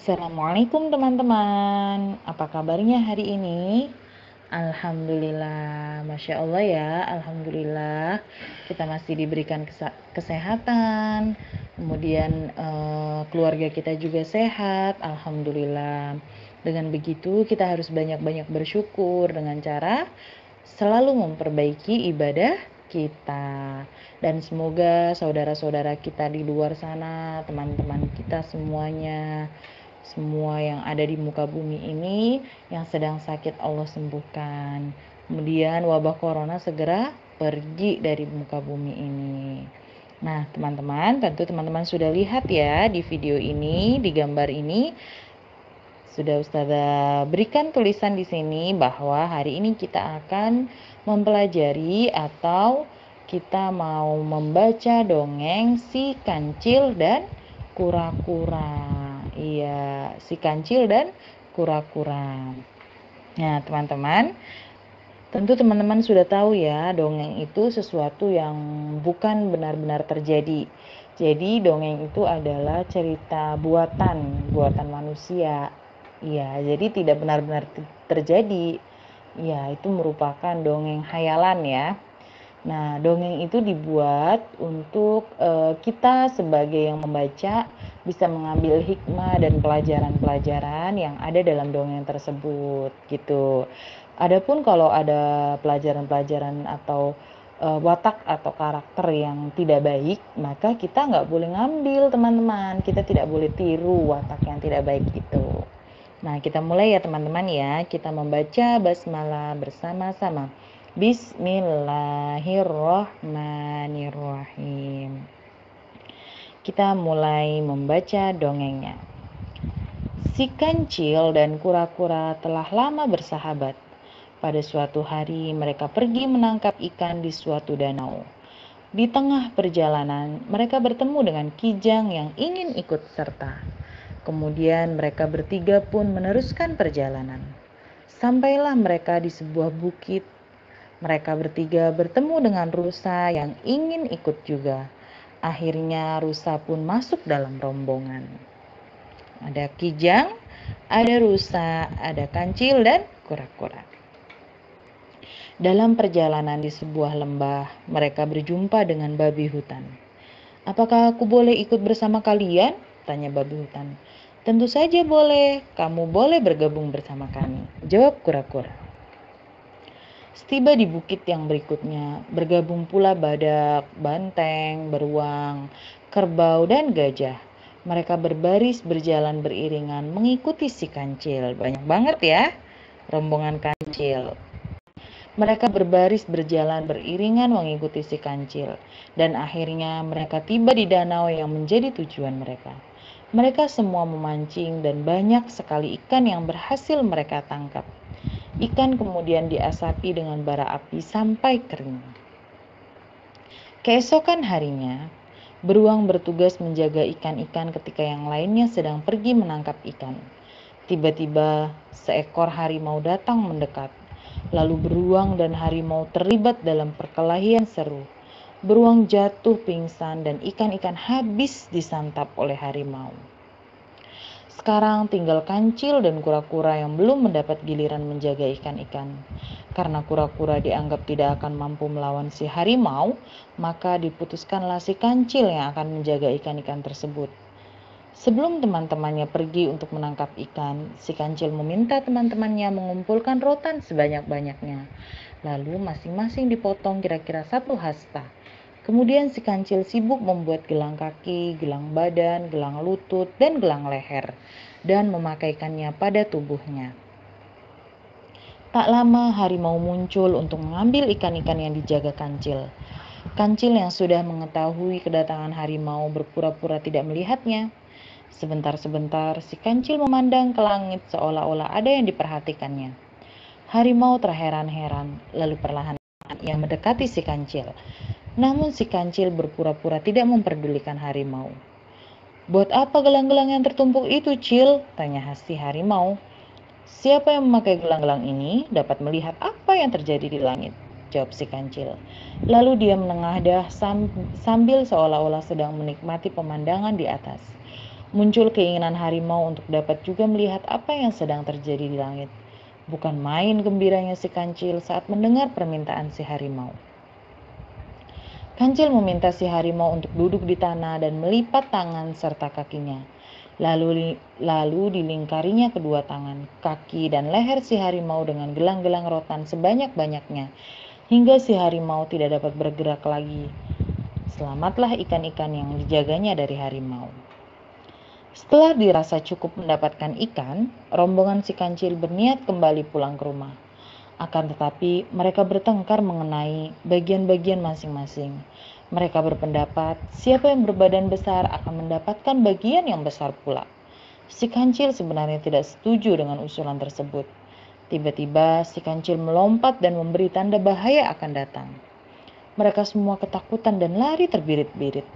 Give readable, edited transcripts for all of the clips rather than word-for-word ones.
Assalamualaikum teman-teman, apa kabarnya hari ini? Alhamdulillah, Masya Allah ya, Alhamdulillah kita masih diberikan kesehatan, kemudian keluarga kita juga sehat, Alhamdulillah. Dengan begitu kita harus banyak-banyak bersyukur dengan cara selalu memperbaiki ibadah kita. Dan semoga saudara-saudara kita di luar sana, teman-teman kita semuanya, semua yang ada di muka bumi ini yang sedang sakit Allah sembuhkan. Kemudian wabah corona segera pergi dari muka bumi ini. Nah, teman-teman, tentu teman-teman sudah lihat ya di video ini, di gambar ini sudah Ustazah berikan tulisan di sini bahwa hari ini kita akan mempelajari atau kita mau membaca dongeng si kancil dan kura-kura. Iya, si kancil dan kura-kura. Nah, teman-teman, tentu teman-teman sudah tahu ya, dongeng itu sesuatu yang bukan benar-benar terjadi. Jadi, dongeng itu adalah cerita buatan manusia. Iya, jadi tidak benar-benar terjadi. Iya, itu merupakan dongeng khayalan ya. Nah, dongeng itu dibuat untuk kita sebagai yang membaca bisa mengambil hikmah dan pelajaran-pelajaran yang ada dalam dongeng tersebut gitu. Adapun kalau ada pelajaran-pelajaran atau watak atau karakter yang tidak baik, maka kita nggak boleh ngambil teman-teman. Kita tidak boleh tiru watak yang tidak baik itu. Nah, kita mulai ya teman-teman ya. Kita membaca basmalah bersama-sama. Bismillahirrahmanirrahim. Kita mulai membaca dongengnya. Si kancil dan kura-kura telah lama bersahabat. Pada suatu hari mereka pergi menangkap ikan di suatu danau. Di tengah perjalanan, mereka bertemu dengan kijang yang ingin ikut serta. Kemudian mereka bertiga pun meneruskan perjalanan. Sampailah mereka di sebuah bukit. Mereka bertiga bertemu dengan rusa yang ingin ikut juga. Akhirnya rusa pun masuk dalam rombongan. Ada kijang, ada rusa, ada kancil dan kura-kura. Dalam perjalanan di sebuah lembah, mereka berjumpa dengan babi hutan. "Apakah aku boleh ikut bersama kalian?" tanya babi hutan. "Tentu saja boleh, kamu boleh bergabung bersama kami," jawab kura-kura. Setiba di bukit yang berikutnya, bergabung pula badak, banteng, beruang, kerbau, dan gajah. Mereka berbaris berjalan beriringan mengikuti si kancil. Banyak banget ya rombongan kancil. Mereka berbaris berjalan beriringan mengikuti si kancil. Dan akhirnya mereka tiba di danau yang menjadi tujuan mereka. Mereka semua memancing dan banyak sekali ikan yang berhasil mereka tangkap. Ikan kemudian diasapi dengan bara api sampai kering. Keesokan harinya, beruang bertugas menjaga ikan-ikan ketika yang lainnya sedang pergi menangkap ikan. Tiba-tiba seekor harimau datang mendekat. Lalu beruang dan harimau terlibat dalam perkelahian seru. Beruang jatuh pingsan dan ikan-ikan habis disantap oleh harimau. Sekarang tinggal kancil dan kura-kura yang belum mendapat giliran menjaga ikan-ikan. Karena kura-kura dianggap tidak akan mampu melawan si harimau, maka diputuskanlah si kancil yang akan menjaga ikan-ikan tersebut. Sebelum teman-temannya pergi untuk menangkap ikan, si kancil meminta teman-temannya mengumpulkan rotan sebanyak-banyaknya. Lalu masing-masing dipotong kira-kira 1 hasta. Kemudian si kancil sibuk membuat gelang kaki, gelang badan, gelang lutut, dan gelang leher, dan memakaikannya pada tubuhnya. Tak lama harimau muncul untuk mengambil ikan-ikan yang dijaga kancil. Kancil yang sudah mengetahui kedatangan harimau berpura-pura tidak melihatnya. Sebentar-sebentar si kancil memandang ke langit seolah-olah ada yang diperhatikannya. Harimau terheran-heran, lalu perlahan ia mendekati si kancil. Namun si kancil berpura-pura tidak memperdulikan harimau. "Buat apa gelang-gelang yang tertumpuk itu, Cil?" tanya si harimau. "Siapa yang memakai gelang-gelang ini dapat melihat apa yang terjadi di langit," jawab si kancil. Lalu dia menengadah sambil seolah-olah sedang menikmati pemandangan di atas. Muncul keinginan harimau untuk dapat juga melihat apa yang sedang terjadi di langit. Bukan main gembiranya si kancil saat mendengar permintaan si harimau. Kancil meminta si harimau untuk duduk di tanah dan melipat tangan serta kakinya. Lalu dilingkarinya kedua tangan, kaki, dan leher si harimau dengan gelang-gelang rotan sebanyak-banyaknya, hingga si harimau tidak dapat bergerak lagi. Selamatlah ikan-ikan yang dijaganya dari harimau. Setelah dirasa cukup mendapatkan ikan, rombongan si kancil berniat kembali pulang ke rumah. Akan tetapi mereka bertengkar mengenai bagian-bagian masing-masing. Mereka berpendapat siapa yang berbadan besar akan mendapatkan bagian yang besar pula. Si kancil sebenarnya tidak setuju dengan usulan tersebut. Tiba-tiba si kancil melompat dan memberi tanda bahaya akan datang. Mereka semua ketakutan dan lari terbirit-birit.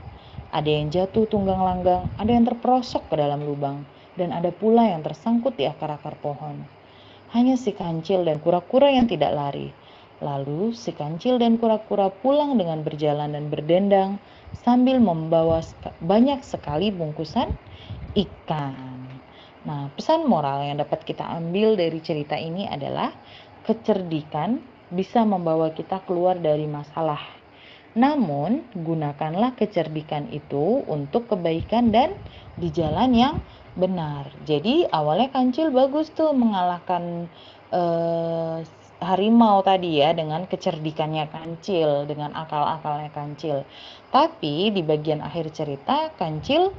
Ada yang jatuh tunggang langgang, ada yang terperosok ke dalam lubang, dan ada pula yang tersangkut di akar-akar pohon. Hanya si kancil dan kura-kura yang tidak lari. Lalu si kancil dan kura-kura pulang dengan berjalan dan berdendang sambil membawa banyak sekali bungkusan ikan. Nah, pesan moral yang dapat kita ambil dari cerita ini adalah kecerdikan bisa membawa kita keluar dari masalah. Namun, gunakanlah kecerdikan itu untuk kebaikan dan di jalan yang benar. Jadi, awalnya kancil bagus tuh mengalahkan harimau tadi ya dengan kecerdikannya kancil, dengan akal-akalnya kancil. Tapi di bagian akhir cerita kancil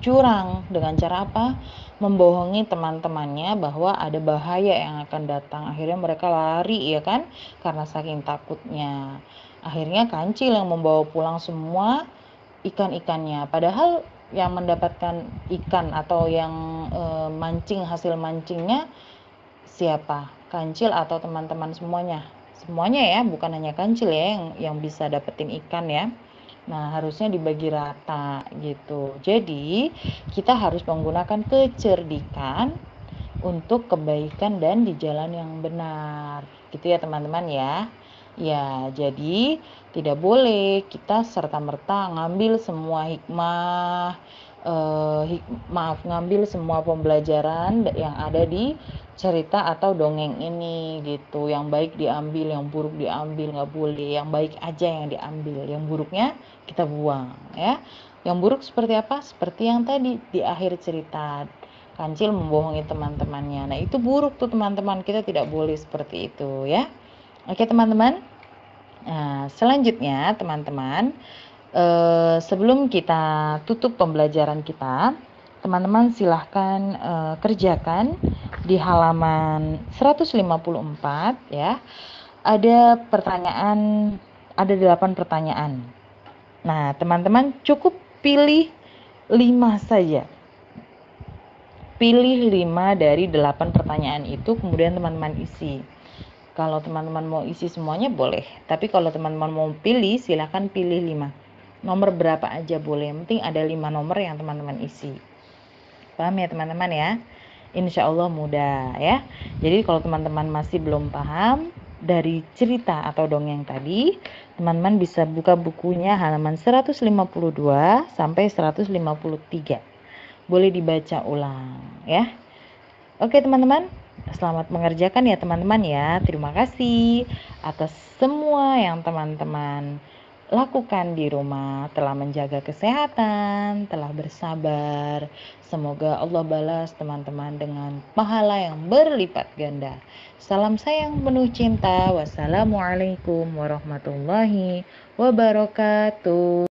curang dengan cara apa? Membohongi teman-temannya bahwa ada bahaya yang akan datang. Akhirnya mereka lari ya kan, karena saking takutnya. Akhirnya kancil yang membawa pulang semua ikan-ikannya. Padahal yang mendapatkan ikan atau yang mancing, hasil mancingnya siapa? Kancil atau teman-teman semuanya? Semuanya ya, bukan hanya kancil ya yang bisa dapetin ikan ya. Nah, harusnya dibagi rata gitu. Jadi, kita harus menggunakan kecerdikan untuk kebaikan dan di jalan yang benar. Gitu ya, teman-teman ya. Ya, jadi tidak boleh kita serta-merta ngambil semua hikmah, ngambil semua pembelajaran yang ada di cerita atau dongeng ini gitu. Yang baik diambil, yang buruk diambil, nggak boleh. Yang baik aja yang diambil, yang buruknya kita buang ya. Yang buruk seperti apa? Seperti yang tadi di akhir cerita, kancil membohongi teman-temannya. Nah, itu buruk tuh teman-teman, kita tidak boleh seperti itu ya. Oke teman-teman. Nah, selanjutnya teman-teman, sebelum kita tutup pembelajaran kita, teman-teman silahkan kerjakan di halaman 154 ya. Ada pertanyaan, ada 8 pertanyaan. Nah, teman-teman cukup pilih 5 saja. Pilih 5 dari 8 pertanyaan itu, kemudian teman-teman isi. Kalau teman-teman mau isi semuanya boleh, tapi kalau teman-teman mau pilih, silahkan pilih 5. Nomor berapa aja boleh, yang penting ada 5 nomor yang teman-teman isi. Paham ya teman-teman ya? Insya Allah mudah ya. Jadi kalau teman-teman masih belum paham dari cerita atau dongeng tadi, teman-teman bisa buka bukunya halaman 152 sampai 153. Boleh dibaca ulang ya. Oke teman-teman, selamat mengerjakan ya teman-teman ya. Terima kasih atas semua yang teman-teman lakukan di rumah, telah menjaga kesehatan, telah bersabar. Semoga Allah balas teman-teman dengan pahala yang berlipat ganda. Salam sayang penuh cinta. Wassalamualaikum warahmatullahi wabarakatuh.